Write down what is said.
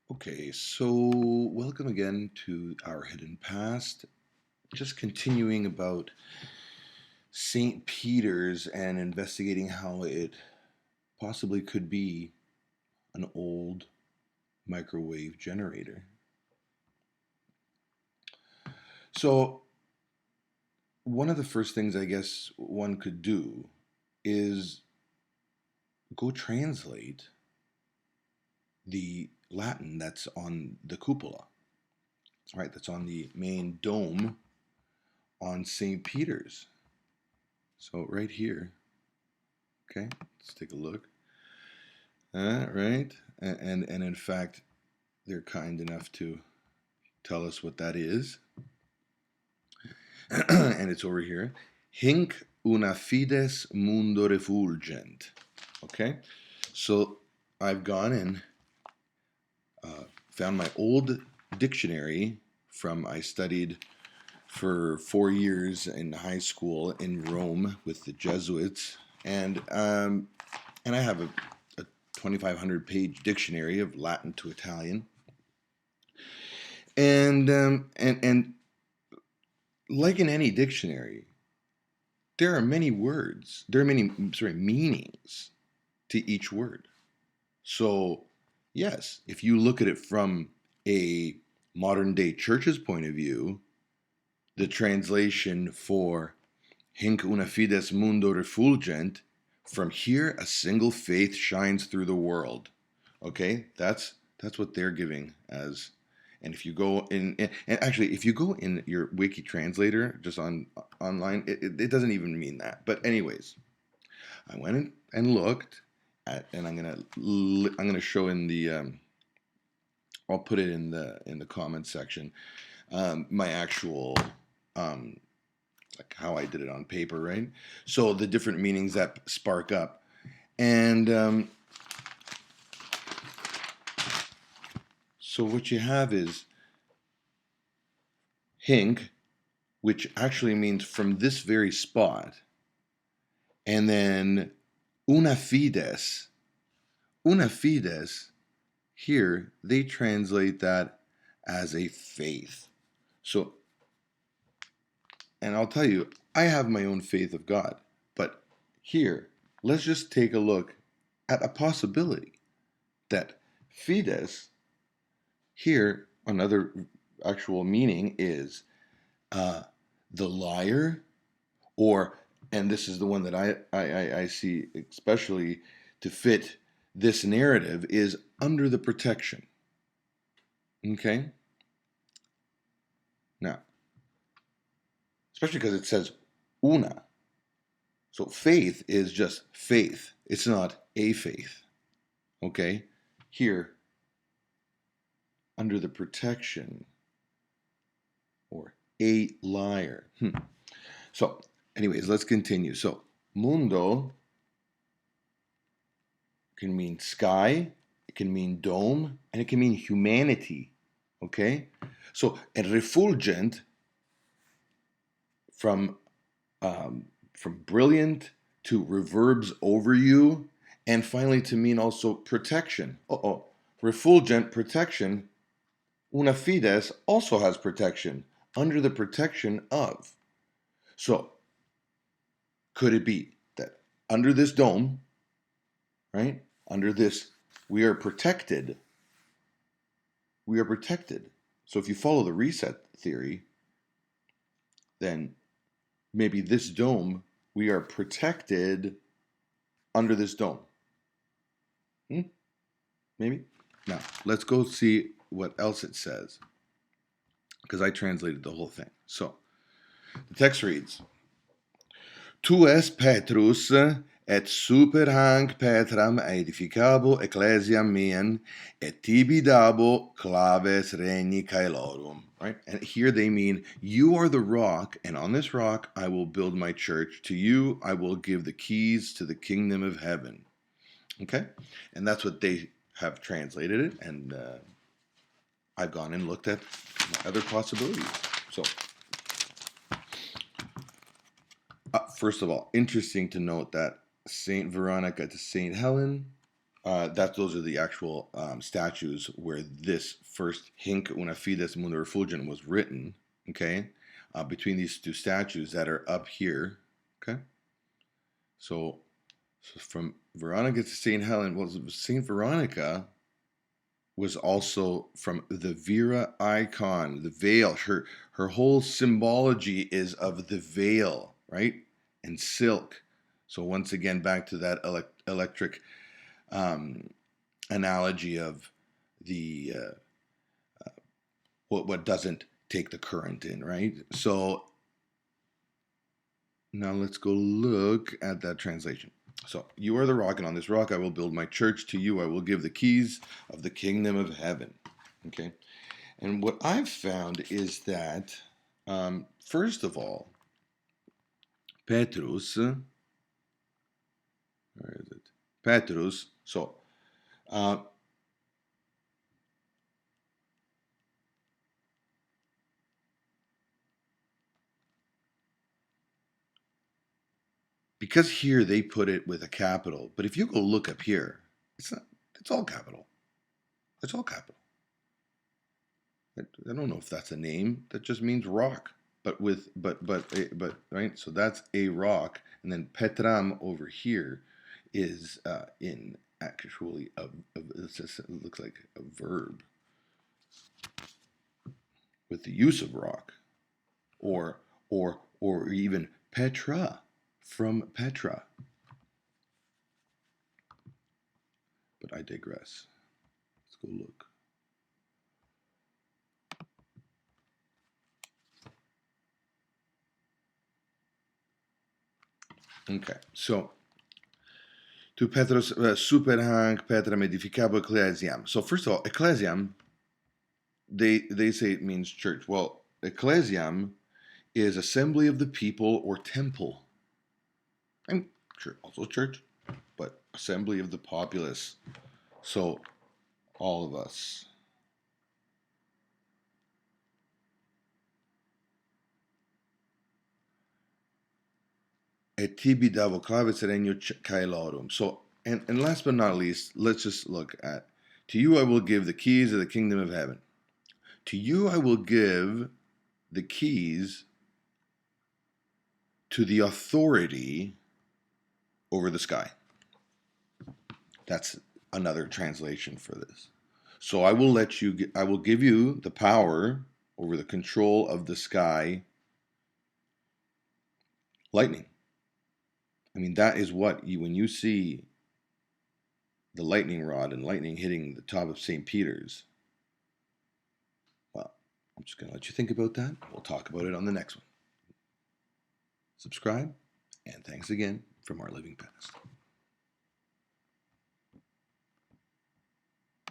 Okay, so welcome again to our hidden past. Just continuing about St. Peter's and investigating how it possibly could be an old microwave generator. So, one of the first things I guess one could do is go translate the Latin that's on the cupola, right? That's on the main dome on St. Peter's. So, right here, okay, let's take a look. Right, and in fact, they're kind enough to tell us what that is, and it's over here. Hinc una fides mundo refulgent. Okay, so I've gone and found my old dictionary from I studied for 4 years in high school in Rome with the Jesuits, and I have a 2,500 page dictionary of Latin to Italian. And like in any dictionary, there are many words. There are many meanings to each word. So yes, if you look at it from a modern day church's point of view, the translation for Hinc una fides mundo refulgent, from here a single faith shines through the world. Okay, that's what they're giving as. And if you go in, and actually, if you go in your wiki translator just online, it doesn't even mean that. But anyways, I went in and looked at, and I'm gonna show in the I'll put it in the comments section, my actual like how I did it on paper, right? So the different meanings that spark up, and so what you have is Hinc, which actually means from this very spot, and then una fides. Una fides, here they translate that as a faith. So, and I'll tell you, I have my own faith of God, but here, let's just take a look at a possibility that fides, here, another actual meaning is the liar, or, and this is the one that I see especially to fit this narrative, is under the protection. Okay? Now, especially because it says una. So faith is just faith. It's not a faith. Okay? Here, under the protection, or a liar. So, anyways, let's continue. So, mundo can mean sky, it can mean dome, and it can mean humanity. Okay? So, and refulgent from brilliant to reverbs over you, and finally to mean also protection. Refulgent, protection. Una fides also has protection, under the protection of. So, could it be that under this dome, right? Under this, we are protected. We are protected. So if you follow the reset theory, then maybe this dome, we are protected under this dome. Maybe? Now, let's go see what else it says, because I translated the whole thing. So, the text reads, Tu es Petrus, et super hanc Petram edificabo ecclesiam meam, et tibi dabo claves regni caelorum. Right? And here they mean, you are the rock, and on this rock I will build my church. To you I will give the keys to the kingdom of heaven. Okay? And that's what they have translated it, and I've gone and looked at other possibilities. So, first of all, interesting to note that Saint Veronica to Saint Helen those are the actual statues where this first Hinc una fides mundo refulgent was written. Okay, between these two statues that are up here. Okay, so from Veronica to Saint Helen. Well, Saint Veronica was also from the Vera icon, the veil. Her whole symbology is of the veil, right, and silk. So once again, back to that electric analogy of the what doesn't take the current in, right? So now let's go look at that translation. So you are the rock, and on this rock I will build my church. To you I will give the keys of the kingdom of heaven. Okay, and what I've found is that first of all, Petrus, where is it? Petrus. So because here they put it with a capital, but if you go look up here, it's not. It's all capital. It's all capital. I don't know if that's a name. That just means rock. But right. So that's a rock, and then Petram over here is in actually it looks like a verb with the use of rock, or even Petra from Petra. But I digress. Let's go look. Okay, so to Petros super hanc Petram edificabo ecclesiam. So first of all, ecclesiam, they say it means church. Well, ecclesiam is assembly of the people or temple. I'm sure also church, but assembly of the populace. So all of us. Et tibi davo clavis regno caelorum. So, and last but not least, let's just look at, to you I will give the keys of the kingdom of heaven. To you I will give the keys to the authority over the sky. That's another translation for this. So I will give you the power over the control of the sky lightning. I mean, that is what when you see the lightning rod and lightning hitting the top of St. Peter's, well, I'm just going to let you think about that. We'll talk about it on the next one. Subscribe, and thanks again from our living past.